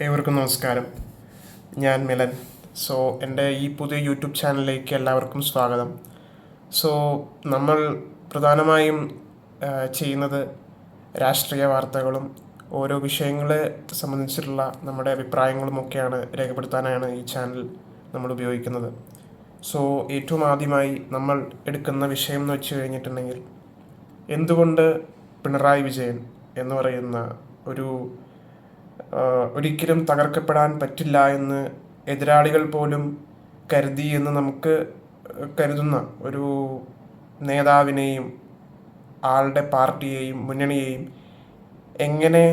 ഏവർക്കും നമസ്കാരം. ഞാൻ മിലൻ. സോ എൻ്റെ ഈ പുതിയ യൂട്യൂബ് ചാനലിലേക്ക് എല്ലാവർക്കും സ്വാഗതം. സോ നമ്മൾ പ്രധാനമായും ചെയ്യുന്നത് രാഷ്ട്രീയ വാർത്തകളും ഓരോ വിഷയങ്ങളെ സംബന്ധിച്ചിട്ടുള്ള നമ്മുടെ അഭിപ്രായങ്ങളുമൊക്കെയാണ് രേഖപ്പെടുത്താനാണ് ഈ ചാനൽ നമ്മൾ ഉപയോഗിക്കുന്നത്. സോ ഏറ്റവും ആദ്യമായി നമ്മൾ എടുക്കുന്ന വിഷയം എന്ന് വെച്ച് കഴിഞ്ഞിട്ടുണ്ടെങ്കിൽ, എന്തുകൊണ്ട് പിണറായി വിജയൻ എന്ന് പറയുന്ന ഒരു ഒരിക്കലും തകർക്കപ്പെടാൻ പറ്റില്ല എന്ന് എതിരാളികൾ പോലും കരുതി എന്ന് നമുക്ക് കരുതുന്ന ഒരു നേതാവിനെയും ആളുടെ പാർട്ടിയെയും മുന്നണിയെയും എങ്ങനെ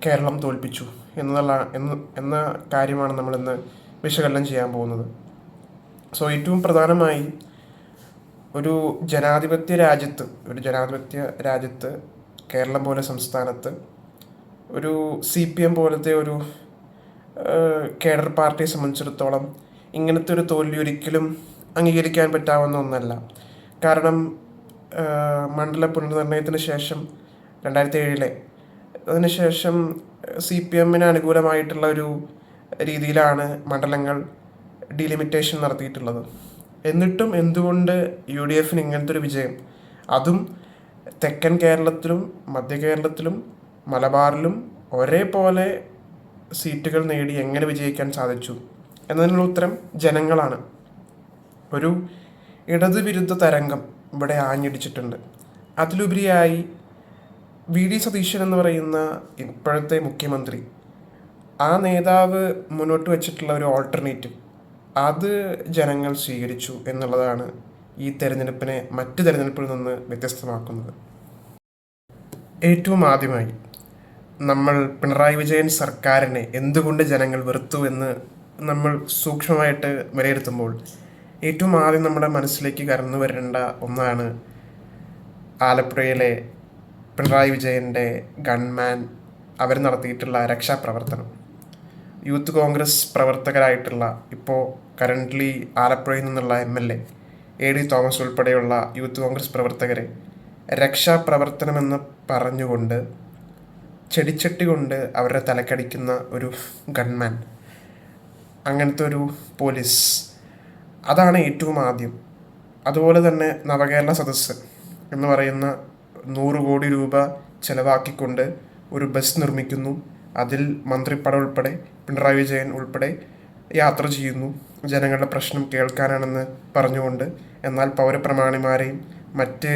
കേരളം തോൽപ്പിച്ചു എന്ന കാര്യമാണ് നമ്മളിന്ന് വിശകലനം ചെയ്യാൻ പോകുന്നത്. സോ ഏറ്റവും പ്രധാനമായി ഒരു ജനാധിപത്യ രാജ്യത്ത് കേരളം പോലെ സംസ്ഥാനത്ത് ഒരു CPM പോലത്തെ ഒരു കേഡർ പാർട്ടിയെ സംബന്ധിച്ചിടത്തോളം ഇങ്ങനത്തെ ഒരു തോൽവി ഒരിക്കലും അംഗീകരിക്കാൻ പറ്റാവുന്ന ഒന്നല്ല. കാരണം മണ്ഡല പുനർനിർണയത്തിന് ശേഷം 2007 അതിനുശേഷം CPMന് അനുകൂലമായിട്ടുള്ള ഒരു രീതിയിലാണ് മണ്ഡലങ്ങൾ ഡീലിമിറ്റേഷൻ നടത്തിയിട്ടുള്ളത്. എന്നിട്ടും എന്തുകൊണ്ട് UDFന് ഇങ്ങനത്തെ ഒരു വിജയം, അതും തെക്കൻ കേരളത്തിലും മധ്യ കേരളത്തിലും മലബാറിലും ഒരേപോലെ സീറ്റുകൾ നേടി എങ്ങനെ വിജയിക്കാൻ സാധിച്ചു എന്നതിനുള്ള ഉത്തരം ജനങ്ങളാണ്. ഒരു ഇടതുവിരുദ്ധ തരംഗം ഇവിടെ ആഞ്ഞടിച്ചിട്ടുണ്ട്. അതിലുപരിയായി VD സതീശൻ എന്ന് പറയുന്ന ഇപ്പോഴത്തെ മുഖ്യമന്ത്രി, ആ നേതാവ് മുന്നോട്ട് വച്ചിട്ടുള്ള ഒരു ഓൾട്ടർനേറ്റീവ്, അത് ജനങ്ങൾ സ്വീകരിച്ചു എന്നുള്ളതാണ് ഈ തെരഞ്ഞെടുപ്പിനെ മറ്റ് തെരഞ്ഞെടുപ്പിൽ നിന്ന് വ്യത്യസ്തമാക്കുന്നത്. ഏറ്റവും ആദ്യമായി നമ്മൾ പിണറായി വിജയൻ സർക്കാരിനെ എന്തുകൊണ്ട് ജനങ്ങൾ വെറുത്തു എന്ന് നമ്മൾ സൂക്ഷ്മമായിട്ട് വിലയിരുത്തുമ്പോൾ ഏറ്റവും ആദ്യം നമ്മുടെ മനസ്സിലേക്ക് കടന്നു വരേണ്ട ഒന്നാണ് ആലപ്പുഴയിലെ പിണറായി വിജയൻ്റെ ഗൺമാൻ അവർ നടത്തിയിട്ടുള്ള രക്ഷാപ്രവർത്തനം. യൂത്ത് കോൺഗ്രസ് പ്രവർത്തകരായിട്ടുള്ള, ഇപ്പോൾ കറൻ്റ്ലി ആലപ്പുഴയിൽ നിന്നുള്ള MLA AD തോമസ് ഉൾപ്പെടെയുള്ള യൂത്ത് കോൺഗ്രസ് പ്രവർത്തകരെ രക്ഷാപ്രവർത്തനമെന്ന് പറഞ്ഞുകൊണ്ട് ചെടിച്ചട്ടി കൊണ്ട് അവരുടെ തലക്കടിക്കുന്ന ഒരു ഗൺമാൻ, അങ്ങനത്തെ ഒരു പോലീസ്, അതാണ് ഏറ്റവും ആദ്യം. അതുപോലെ തന്നെ നവകേരള സദസ്സ് എന്ന് പറയുന്ന 100 കോടി രൂപ ചെലവാക്കിക്കൊണ്ട് ഒരു ബസ് നിർമ്മിക്കുന്നു. അതിൽ മന്ത്രിപ്പട ഉൾപ്പെടെ പിണറായി വിജയൻ ഉൾപ്പെടെ യാത്ര ചെയ്യുന്നു, ജനങ്ങളുടെ പ്രശ്നം കേൾക്കാനാണെന്ന് പറഞ്ഞുകൊണ്ട്. എന്നാൽ പൗരപ്രമാണിമാരെയും മറ്റ്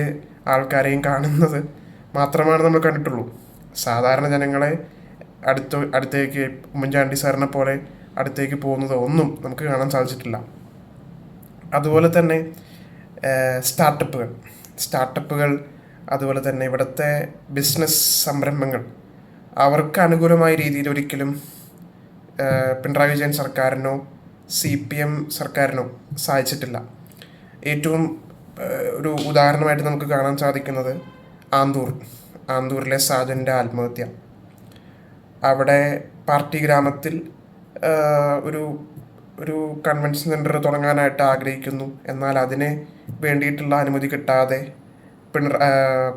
ആൾക്കാരെയും കാണുന്നത് മാത്രമാണ് നമ്മൾ കണ്ടിട്ടുള്ളൂ. സാധാരണ ജനങ്ങളെ അടുത്തേക്ക് ഉമ്മൻചാണ്ടി സാറിനെ പോലെ അടുത്തേക്ക് പോകുന്നത് ഒന്നും നമുക്ക് കാണാൻ സാധിച്ചിട്ടില്ല. അതുപോലെ തന്നെ സ്റ്റാർട്ടപ്പുകൾ അതുപോലെ തന്നെ ഇവിടുത്തെ ബിസിനസ് സംരംഭങ്ങൾ, അവർക്ക് അനുകൂലമായ രീതിയിൽ ഒരിക്കലും പിണറായി വിജയൻ സർക്കാരിനോ CPM സർക്കാരിനോ സാധിച്ചിട്ടില്ല. ഏറ്റവും ഒരു ഉദാഹരണമായിട്ട് നമുക്ക് കാണാൻ സാധിക്കുന്നത് ആന്തൂരിലെ സാജൻ്റെ ആത്മഹത്യ. അവിടെ പാർട്ടി ഗ്രാമത്തിൽ ഒരു ഒരു കൺവെൻഷൻ സെൻറ്റർ തുടങ്ങാനായിട്ട് ആഗ്രഹിക്കുന്നു. എന്നാൽ അതിന് വേണ്ടിയിട്ടുള്ള അനുമതി കിട്ടാതെ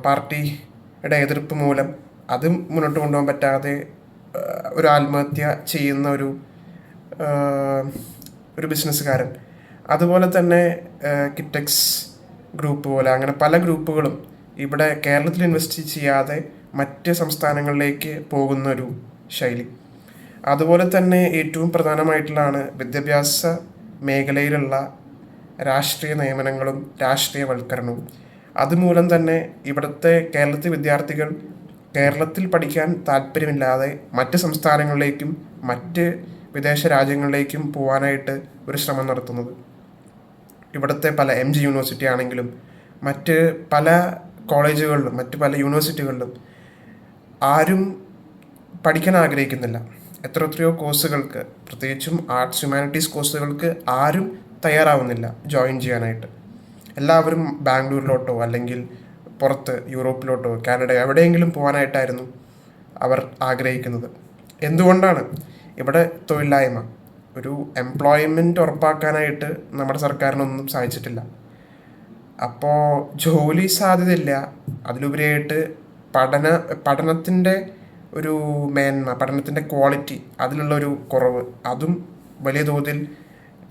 പാർട്ടിയുടെ എതിർപ്പ് മൂലം അത് മുന്നോട്ട് കൊണ്ടുപോകാൻ പറ്റാതെ ഒരു ആത്മഹത്യ ചെയ്യുന്ന ഒരു ബിസിനസ്സുകാരൻ. അതുപോലെ തന്നെ കിറ്റക്സ് ഗ്രൂപ്പ് പോലെ അങ്ങനെ പല ഗ്രൂപ്പുകളും ഇവിടെ കേരളത്തിൽ ഇൻവെസ്റ്റ് ചെയ്യാതെ മറ്റ് സംസ്ഥാനങ്ങളിലേക്ക് പോകുന്ന ഒരു ശൈലി. അതുപോലെ തന്നെ ഏറ്റവും പ്രധാനമായിട്ടുള്ളതാണ് വിദ്യാഭ്യാസ മേഖലയിലുള്ള രാഷ്ട്രീയ നിയമനങ്ങളും രാഷ്ട്രീയവൽക്കരണവും. അതുമൂലം തന്നെ ഇവിടുത്തെ കേരളത്തിലെ വിദ്യാർത്ഥികൾ കേരളത്തിൽ പഠിക്കാൻ താല്പര്യമില്ലാതെ മറ്റ് സംസ്ഥാനങ്ങളിലേക്കും മറ്റ് വിദേശ രാജ്യങ്ങളിലേക്കും പോകാനായിട്ട് ഒരു ശ്രമം നടത്തുന്നത്. ഇവിടുത്തെ പല MG യൂണിവേഴ്സിറ്റി ആണെങ്കിലും മറ്റ് പല കോളേജുകളിലും മറ്റ് പല യൂണിവേഴ്സിറ്റികളിലും ആരും പഠിക്കാൻ ആഗ്രഹിക്കുന്നില്ല. എത്രയോ കോഴ്സുകൾക്ക്, പ്രത്യേകിച്ചും ആർട്സ് ഹ്യൂമാനിറ്റീസ് കോഴ്സുകൾക്ക് ആരും തയ്യാറാവുന്നില്ല ജോയിൻ ചെയ്യാനായിട്ട്. എല്ലാവരും ബാംഗ്ലൂരിലോട്ടോ അല്ലെങ്കിൽ പുറത്ത് യൂറോപ്പിലോട്ടോ കാനഡ എവിടെയെങ്കിലും പോകാനായിട്ടായിരുന്നു അവർ ആഗ്രഹിക്കുന്നത്. എന്തുകൊണ്ടാണ്? ഇവിടെ തൊഴിലില്ലായ്മ, ഒരു എംപ്ലോയ്മെൻറ്റ് ഉറപ്പാക്കാനായിട്ട് നമ്മുടെ സർക്കാരിനൊന്നും സാധിച്ചിട്ടില്ല. അപ്പോൾ ജോലി സാധ്യതയില്ല. അതിലുപരിയായിട്ട് പഠനത്തിൻ്റെ ഒരു മേന്മ, പഠനത്തിൻ്റെ ക്വാളിറ്റി, അതിലുള്ളൊരു കുറവ്, അതും വലിയ തോതിൽ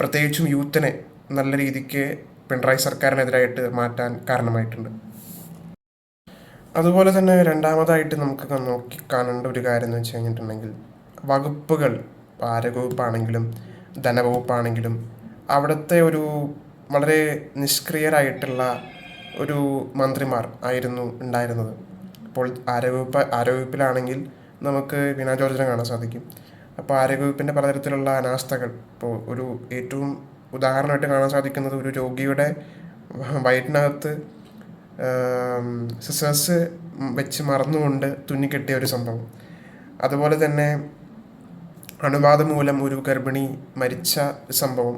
പ്രത്യേകിച്ചും യൂത്തിനെ നല്ല രീതിക്ക് പിണറായി സർക്കാരിനെതിരായിട്ട് മാറ്റാൻ കാരണമായിട്ടുണ്ട്. അതുപോലെ തന്നെ രണ്ടാമതായിട്ട് നമുക്ക് നോക്കി കാണേണ്ട ഒരു കാര്യം എന്ന് വെച്ച് കഴിഞ്ഞിട്ടുണ്ടെങ്കിൽ, വകുപ്പുകൾ, ആരോഗ്യവകുപ്പാണെങ്കിലും ധനവകുപ്പാണെങ്കിലും അവിടുത്തെ ഒരു വളരെ നിഷ്ക്രിയരായിട്ടുള്ള ഒരു മന്ത്രിമാർ ആയിരുന്നു ഉണ്ടായിരുന്നത്. ഇപ്പോൾ ആരോഗ്യവകുപ്പിലാണെങ്കിൽ നമുക്ക് വീണ ജോർജിനെ കാണാൻ സാധിക്കും. അപ്പോൾ ആരോഗ്യവകുപ്പിൻ്റെ പലതരത്തിലുള്ള അനാസ്ഥകൾ, ഇപ്പോൾ ഒരു ഏറ്റവും ഉദാഹരണമായിട്ട് കാണാൻ സാധിക്കുന്നത് ഒരു രോഗിയുടെ വയറ്റിനകത്ത് സിസേഴ്സ് വെച്ച് മറന്നുകൊണ്ട് തുന്നിക്കെട്ടിയ ഒരു സംഭവം. അതുപോലെ തന്നെ അണുബാധ മൂലം ഒരു ഗർഭിണി മരിച്ച സംഭവം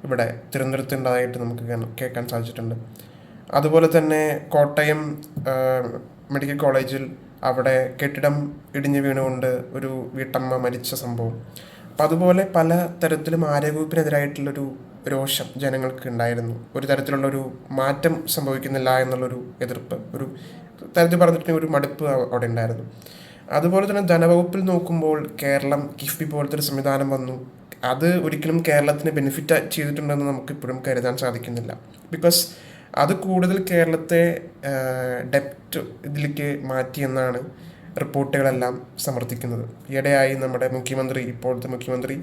ഇവിടെ തിരുവനന്തപുരത്തുണ്ടായിട്ട് നമുക്ക് കേൾക്കാൻ സാധിച്ചിട്ടുണ്ട്. അതുപോലെ തന്നെ കോട്ടയം മെഡിക്കൽ കോളേജിൽ അവിടെ കെട്ടിടം ഇടിഞ്ഞു വീണുകൊണ്ട് ഒരു വീട്ടമ്മ മരിച്ച സംഭവം. അപ്പം അതുപോലെ പല തരത്തിലും ആരോഗ്യവകുപ്പിനെതിരായിട്ടുള്ളൊരു രോഷം ജനങ്ങൾക്ക് ഉണ്ടായിരുന്നു. ഒരു തരത്തിലുള്ളൊരു മാറ്റം സംഭവിക്കുന്നില്ല എന്നുള്ളൊരു എതിർപ്പ്, ഒരു തരത്തിൽ പറഞ്ഞിട്ടുണ്ടെങ്കിൽ ഒരു മടുപ്പ് അവിടെ ഉണ്ടായിരുന്നു. അതുപോലെ തന്നെ ധനവകുപ്പിൽ നോക്കുമ്പോൾ കേരളം കിഫ്ബി പോലത്തെ ഒരു സംവിധാനം വന്നു. അത് ഒരിക്കലും കേരളത്തിന് ബെനിഫിറ്റ് ചെയ്തിട്ടുണ്ടെന്ന് നമുക്കിപ്പോഴും കരുതാൻ സാധിക്കുന്നില്ല. ബിക്കോസ് അത് കൂടുതൽ കേരളത്തെ ഡെപ്റ്റ് ഇതിലേക്ക് മാറ്റിയെന്നാണ് റിപ്പോർട്ടുകളെല്ലാം സമർത്ഥിക്കുന്നത്. ഈയിടെയായി നമ്മുടെ മുഖ്യമന്ത്രി, ഇപ്പോഴത്തെ മുഖ്യമന്ത്രി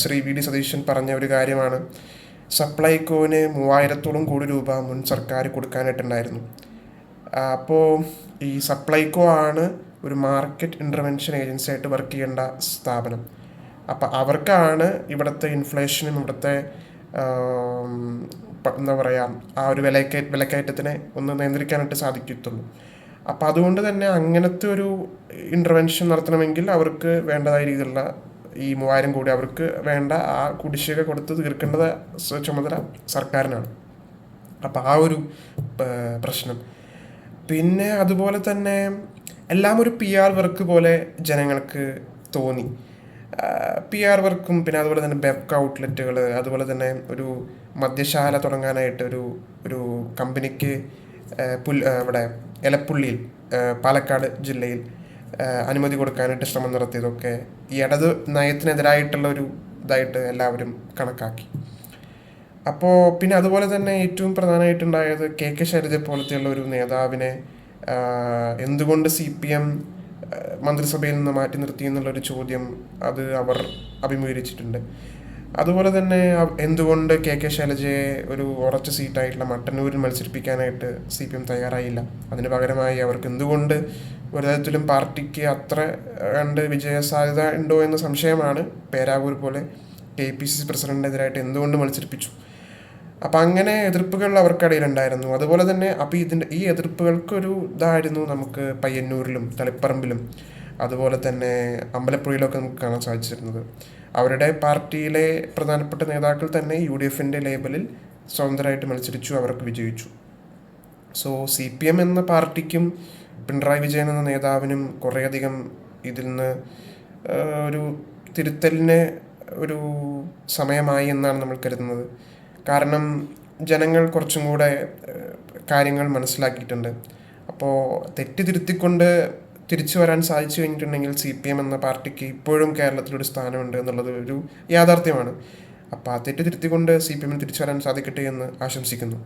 ശ്രീ വി ഡി സതീശൻ പറഞ്ഞ ഒരു കാര്യമാണ്, സപ്ലൈകോന് 3000-ഓളം കോടി രൂപ മുൻ സർക്കാർ കൊടുക്കാനായിട്ടുണ്ടായിരുന്നു. അപ്പോൾ ഈ സപ്ലൈകോ ആണ് ഒരു മാർക്കറ്റ് ഇൻ്റർവെൻഷൻ ഏജൻസി ആയിട്ട് വർക്ക് ചെയ്യേണ്ട സ്ഥാപനം. അപ്പം അവർക്കാണ് ഇവിടുത്തെ ഇൻഫ്ലേഷനും ഇവിടുത്തെ എന്താ പറയുക ആ ഒരു വിലക്കയറ്റത്തിനെ ഒന്ന് നിയന്ത്രിക്കാനായിട്ട് സാധിക്കത്തുള്ളൂ. അപ്പം അതുകൊണ്ട് തന്നെ അങ്ങനത്തെ ഒരു ഇൻ്റർവെൻഷൻ നടത്തണമെങ്കിൽ അവർക്ക് വേണ്ടതായ രീതിയിലുള്ള ഈ 3000 കോടി അവർക്ക് വേണ്ട ആ കുടിശ്ശിക കൊടുത്ത് തീർക്കേണ്ടത് ചുമതല സർക്കാരിനാണ്. അപ്പം ആ ഒരു പ്രശ്നം. പിന്നെ അതുപോലെ തന്നെ എല്ലാം ഒരു PR വർക്ക് പോലെ ജനങ്ങൾക്ക് തോന്നി. PR വർക്കും പിന്നെ അതുപോലെ തന്നെ ബെവ്ക ഔട്ട്ലെറ്റുകൾ, അതുപോലെ തന്നെ ഒരു മദ്യശാല തുടങ്ങാനായിട്ട് ഒരു കമ്പനിക്ക് ഇവിടെ എലപ്പുള്ളിയിൽ പാലക്കാട് ജില്ലയിൽ അനുമതി കൊടുക്കാനായിട്ട് ശ്രമം നടത്തിയതൊക്കെ ഈ ഇടത് നയത്തിനെതിരായിട്ടുള്ള ഒരു ഇതായിട്ട് എല്ലാവരും കണക്കാക്കി. അപ്പോൾ പിന്നെ അതുപോലെ തന്നെ ഏറ്റവും പ്രധാനമായിട്ടുണ്ടായത് KK ശൈലജ പോലത്തെയുള്ള ഒരു നേതാവിനെ എന്തുകൊണ്ട് CPM മന്ത്രിസഭയിൽ നിന്ന് മാറ്റി നിർത്തി എന്നുള്ളൊരു ചോദ്യം അത് അവർ അഭിമുഖീകരിച്ചിട്ടുണ്ട്. അതുപോലെ തന്നെ എന്തുകൊണ്ട് KK ശൈലജയെ ഒരു ഉറച്ച സീറ്റായിട്ടുള്ള മട്ടന്നൂരിൽ മത്സരിപ്പിക്കാനായിട്ട് CPM തയ്യാറായില്ല, അതിന് പകരമായി അവർക്ക് എന്തുകൊണ്ട് ഒരു തരത്തിലും പാർട്ടിക്ക് അത്ര കണ്ട് വിജയസാധ്യത ഉണ്ടോ എന്ന സംശയമാണ്. പേരാവൂർ പോലെ KPCC പ്രസിഡന്റിനെതിരായിട്ട് എന്തുകൊണ്ട് മത്സരിപ്പിച്ചു. അപ്പം അങ്ങനെ എതിർപ്പുകൾ അവർക്കിടയിലുണ്ടായിരുന്നു. അതുപോലെ തന്നെ അപ്പോൾ ഈ എതിർപ്പുകൾക്കൊരു ഇതായിരുന്നു നമുക്ക് പയ്യന്നൂരിലും തളിപ്പറമ്പിലും അതുപോലെ തന്നെ അമ്പലപ്പുഴയിലൊക്കെ നമുക്ക് കാണാൻ സാധിച്ചിരുന്നത്. അവരുടെ പാർട്ടിയിലെ പ്രധാനപ്പെട്ട നേതാക്കൾ തന്നെ UDFൻ്റെ ലേബലിൽ സ്വതന്ത്രമായിട്ട് മത്സരിച്ചു, അവർക്ക് വിജയിച്ചു. സോ CPM എന്ന പാർട്ടിക്കും പിണറായി വിജയൻ എന്ന നേതാവിനും കുറേയധികം ഇതിൽ നിന്ന് ഒരു തിരുത്തലിന് ഒരു സമയമായി എന്നാണ് നമ്മൾ കരുതുന്നത്. കാരണം ജനങ്ങൾ കുറച്ചും കൂടെ കാര്യങ്ങൾ മനസ്സിലാക്കിയിട്ടുണ്ട്. അപ്പോൾ തെറ്റ് തിരുത്തിക്കൊണ്ട് തിരിച്ചു വരാൻ സാധിച്ചു കഴിഞ്ഞിട്ടുണ്ടെങ്കിൽ CPM എന്ന പാർട്ടിക്ക് ഇപ്പോഴും കേരളത്തിലൊരു സ്ഥാനമുണ്ട് എന്നുള്ളത് ഒരു യാഥാർത്ഥ്യമാണ്. അപ്പോൾ ആ തെറ്റ് തിരുത്തിക്കൊണ്ട് CPM തിരിച്ചു വരാൻ സാധിക്കട്ടെ എന്ന് ആശംസിക്കുന്നു.